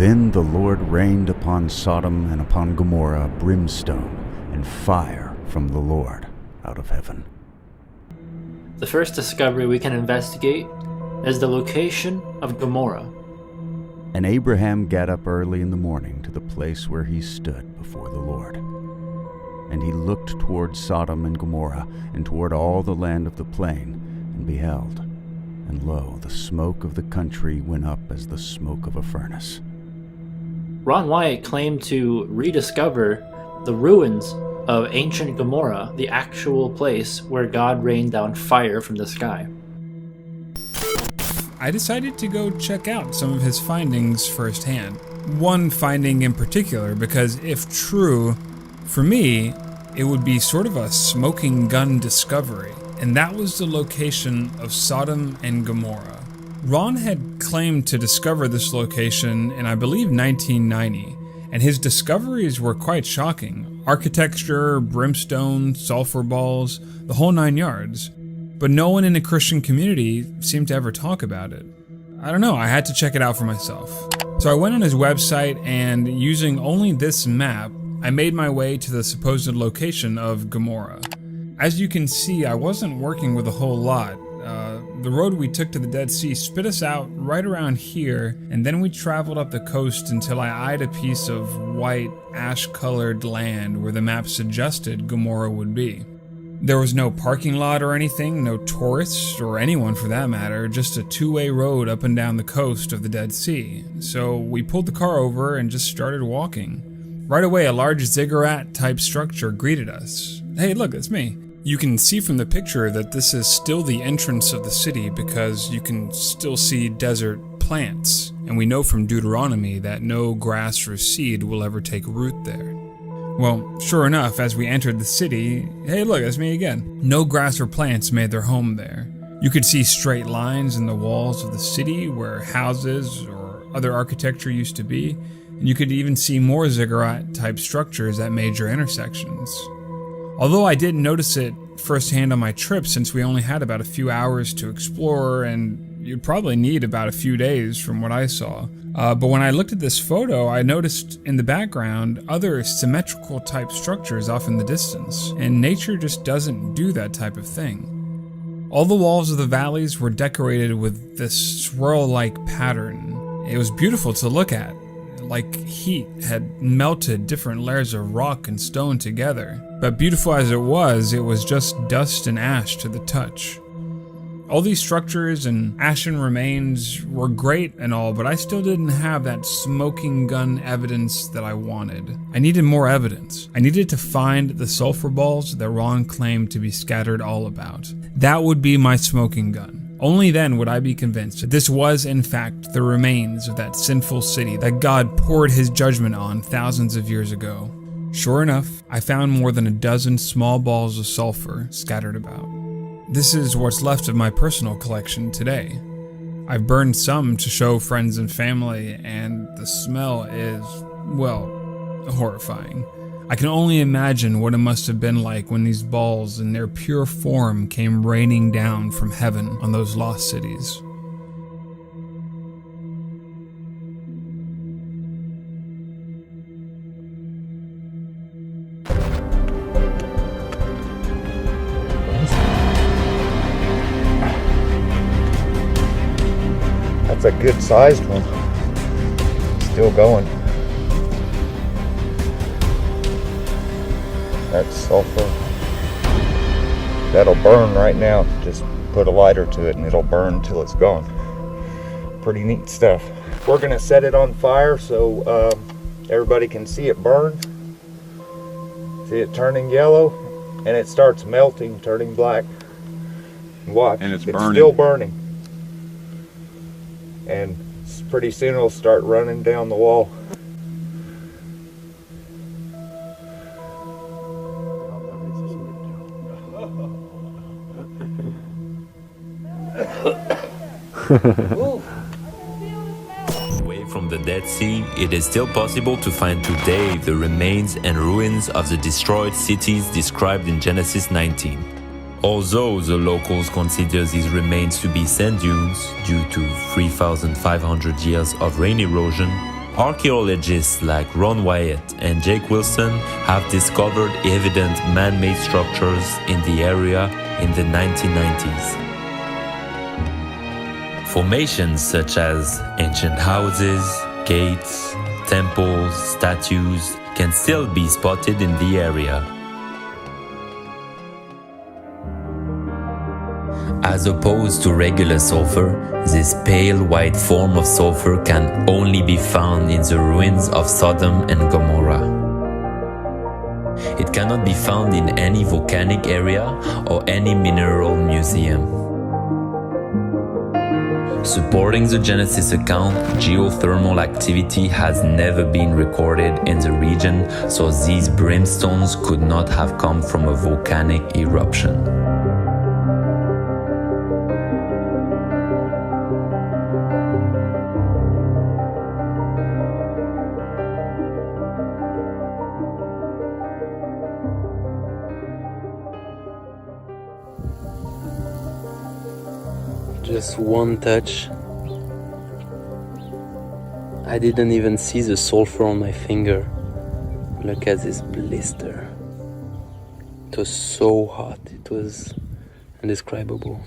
Then the Lord rained upon Sodom and upon Gomorrah brimstone and fire from the Lord out of heaven. The first discovery we can investigate is the location of Gomorrah. And Abraham got up early in the morning to the place where he stood before the Lord. And he looked toward Sodom and Gomorrah, and toward all the land of the plain, and beheld, and lo, the smoke of the country went up as the smoke of a furnace. Ron Wyatt claimed to rediscover the ruins of ancient Gomorrah, the actual place where God rained down fire from the sky. I decided to go check out some of his findings firsthand. One finding in particular, because if true, for me, it would be sort of a smoking gun discovery, and that was the location of Sodom and Gomorrah. Ron had claimed to discover this location in, I believe, 1990, and his discoveries were quite shocking. Architecture, brimstone, sulfur balls, the whole 9 yards. But no one in the Christian community seemed to ever talk about it. I don't know, I had to check it out for myself. So I went on his website, and using only this map, I made my way to the supposed location of Gomorrah. As you can see, I wasn't working with a whole lot. The road we took to the Dead Sea spit us out right around here, and then we traveled up the coast until I eyed a piece of white, ash-colored land where the map suggested Gomorrah would be. There was no parking lot or anything, no tourists, or anyone for that matter, just a two-way road up and down the coast of the Dead Sea. So we pulled the car over and just started walking. Right away, a large ziggurat-type structure greeted us. Hey, look, it's me. You can see from the picture that this is still the entrance of the city because you can still see desert plants, and we know from Deuteronomy that no grass or seed will ever take root there. Well, sure enough, as we entered the city, hey look, it's me again. No grass or plants made their home there. You could see straight lines in the walls of the city where houses or other architecture used to be, and you could even see more ziggurat-type structures at major intersections. Although I didn't notice it firsthand on my trip since we only had about a few hours to explore, and you'd probably need about a few days from what I saw. But when I looked at this photo, I noticed in the background other symmetrical type structures off in the distance, and nature just doesn't do that type of thing. All the walls of the valleys were decorated with this swirl-like pattern. It was beautiful to look at, like heat had melted different layers of rock and stone together. But beautiful as it was just dust and ash to the touch. All these structures and ashen remains were great and all, but I still didn't have that smoking gun evidence that I wanted. I needed more evidence. I needed to find the sulfur balls that Ron claimed to be scattered all about. That would be my smoking gun. Only then would I be convinced that this was, in fact, the remains of that sinful city that God poured his judgment on thousands of years ago. Sure enough, I found more than a dozen small balls of sulfur scattered about. This is what's left of my personal collection today. I've burned some to show friends and family, and the smell is, well, horrifying. I can only imagine what it must have been like when these balls in their pure form came raining down from heaven on those lost cities. That's a good sized one. Still going. That's sulfur. That'll burn right now. Just put a lighter to it and it'll burn until it's gone. Pretty neat stuff. We're gonna set it on fire so everybody can see it burn. See it turning yellow, and it starts melting, turning black. Watch, and it's burning. Still burning. And pretty soon it'll start running down the wall. Away from the Dead Sea, it is still possible to find today the remains and ruins of the destroyed cities described in Genesis 19. Although the locals consider these remains to be sand dunes due to 3,500 years of rain erosion, Archaeologists like Ron Wyatt and Jake Wilson have discovered evident man-made structures in the area in the 1990s. Formations such as ancient houses, gates, temples, statues can still be spotted in the area. As opposed to regular sulfur, this pale white form of sulfur can only be found in the ruins of Sodom and Gomorrah. It cannot be found in any volcanic area or any mineral museum. Supporting the Genesis account, geothermal activity has never been recorded in the region, so these brimstones could not have come from a volcanic eruption. Just one touch. I didn't even see the sulfur on my finger. Look at this blister. It was so hot, it was indescribable.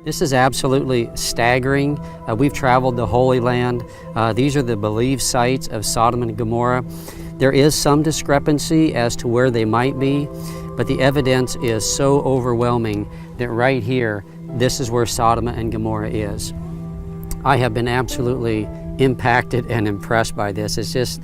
This is absolutely staggering. We've traveled the Holy Land. These are the believed sites of Sodom and Gomorrah. There is some discrepancy as to where they might be, but the evidence is so overwhelming that right here, this is where Sodom and Gomorrah is. I have been absolutely impacted and impressed by this. It's just,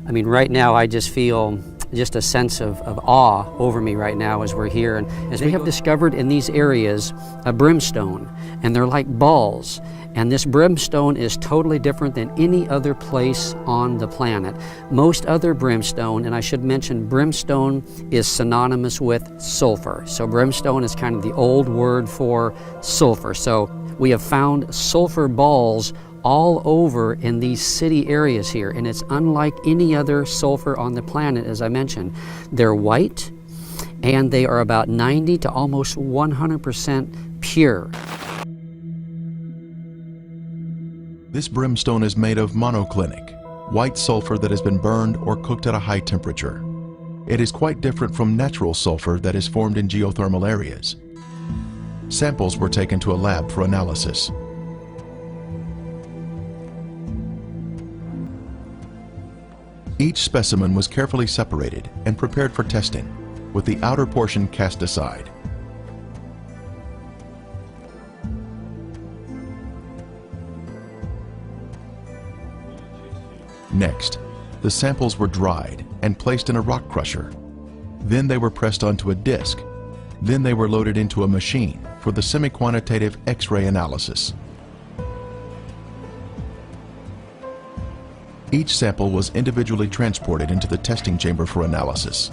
I mean, right now I just feel just a sense of awe over me right now as we're here. And as we have discovered in these areas a brimstone, and they're like balls. And this brimstone is totally different than any other place on the planet. Most other brimstone, and I should mention brimstone is synonymous with sulfur. So brimstone is kind of the old word for sulfur. So we have found sulfur balls all over in these city areas here, and it's unlike any other sulfur on the planet, as I mentioned. They're white, and they are about 90 to almost 100% pure. This brimstone is made of monoclinic, white sulfur that has been burned or cooked at a high temperature. It is quite different from natural sulfur that is formed in geothermal areas. Samples were taken to a lab for analysis. Each specimen was carefully separated and prepared for testing, with the outer portion cast aside. Next, the samples were dried and placed in a rock crusher. Then they were pressed onto a disc. Then they were loaded into a machine for the semi-quantitative X-ray analysis. Each sample was individually transported into the testing chamber for analysis.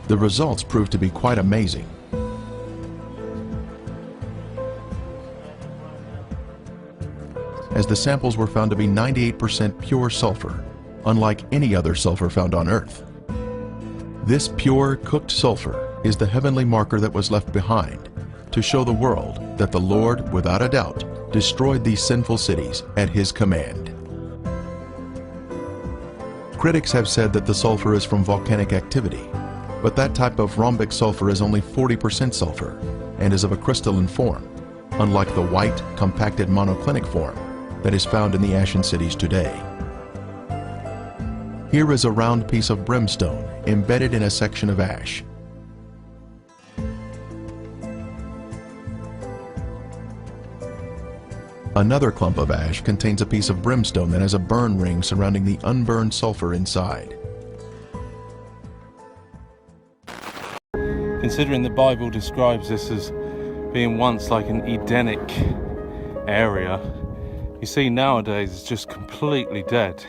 The results proved to be quite amazing. As the samples were found to be 98% pure sulfur, unlike any other sulfur found on Earth. This pure, cooked sulfur is the heavenly marker that was left behind to show the world that the Lord, without a doubt, destroyed these sinful cities at His command. Critics have said that the sulfur is from volcanic activity, but that type of rhombic sulfur is only 40% sulfur and is of a crystalline form, unlike the white, compacted monoclinic form that is found in the ashen cities today. Here is a round piece of brimstone embedded in a section of ash. Another clump of ash contains a piece of brimstone that has a burn ring surrounding the unburned sulfur inside. Considering the Bible describes this as being once like an Edenic area, you see nowadays it's just completely dead,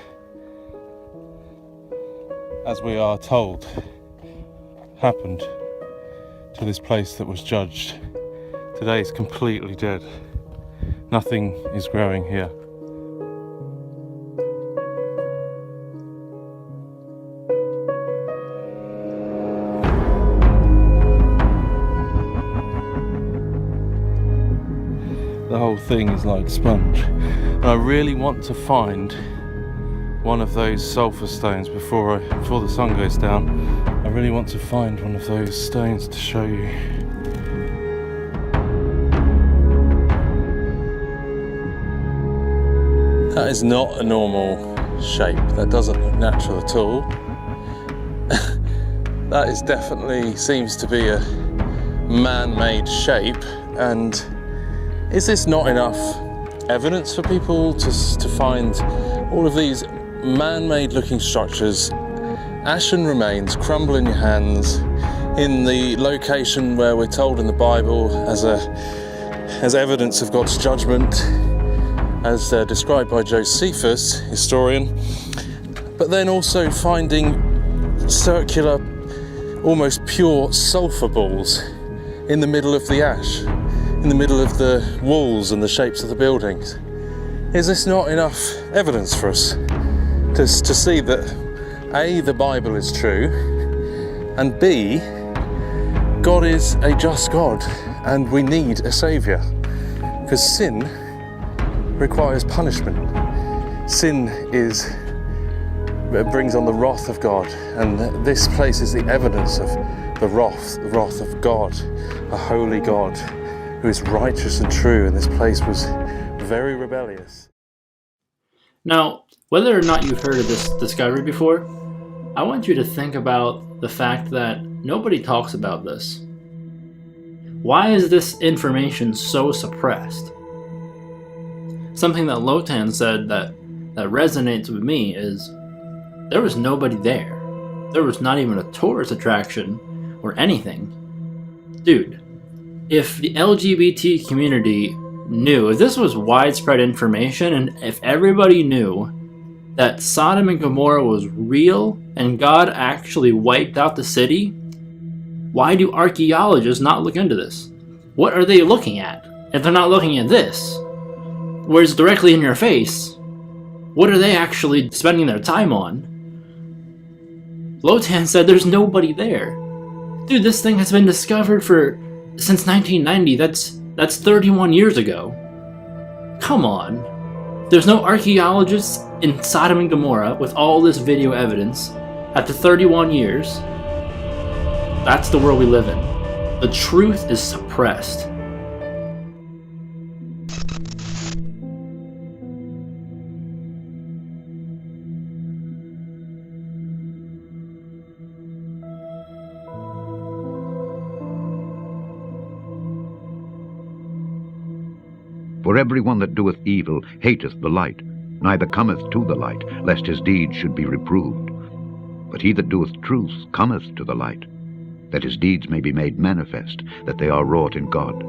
as we are told. happened to this place that was judged. Today is completely dead. Nothing is growing here. The whole thing is like sponge. And I really want to find one of those sulfur stones before the sun goes down. I really want to find one of those stones to show you. That is not a normal shape. That doesn't look natural at all. That is definitely seems to be a man-made shape. And is this not enough evidence for people to find all of these man-made looking structures, ashen remains, crumble in your hands, in the location where we're told in the Bible as evidence of God's judgment, as described by Josephus, historian, but then also finding circular, almost pure sulfur balls in the middle of the ash, in the middle of the walls and the shapes of the buildings. Is this not enough evidence for us to see that A, the Bible is true, and B, God is a just God and we need a saviour? Because sin requires punishment. Sin brings on the wrath of God, and this place is the evidence of the wrath of God, a holy God who is righteous and true, and this place was very rebellious. Now, whether or not you've heard of this discovery before, I want you to think about the fact that nobody talks about this. Why is this information so suppressed? Something that Lotan said that resonates with me is there was nobody there. There was not even a tourist attraction or anything. Dude, if the LGBT community knew, if this was widespread information, and if everybody knew that Sodom and Gomorrah was real and God actually wiped out the city, why do archaeologists not look into this? What are they looking at? If they're not looking at this, where it's directly in your face, what are they actually spending their time on? Lotan said there's nobody there. Dude, this thing has been discovered since 1990. That's 31 years ago. Come on. There's no archaeologists in Sodom and Gomorrah with all this video evidence after 31 years. That's the world we live in. The truth is suppressed. For everyone that doeth evil hateth the light, neither cometh to the light, lest his deeds should be reproved. But he that doeth truth cometh to the light, that his deeds may be made manifest, that they are wrought in God.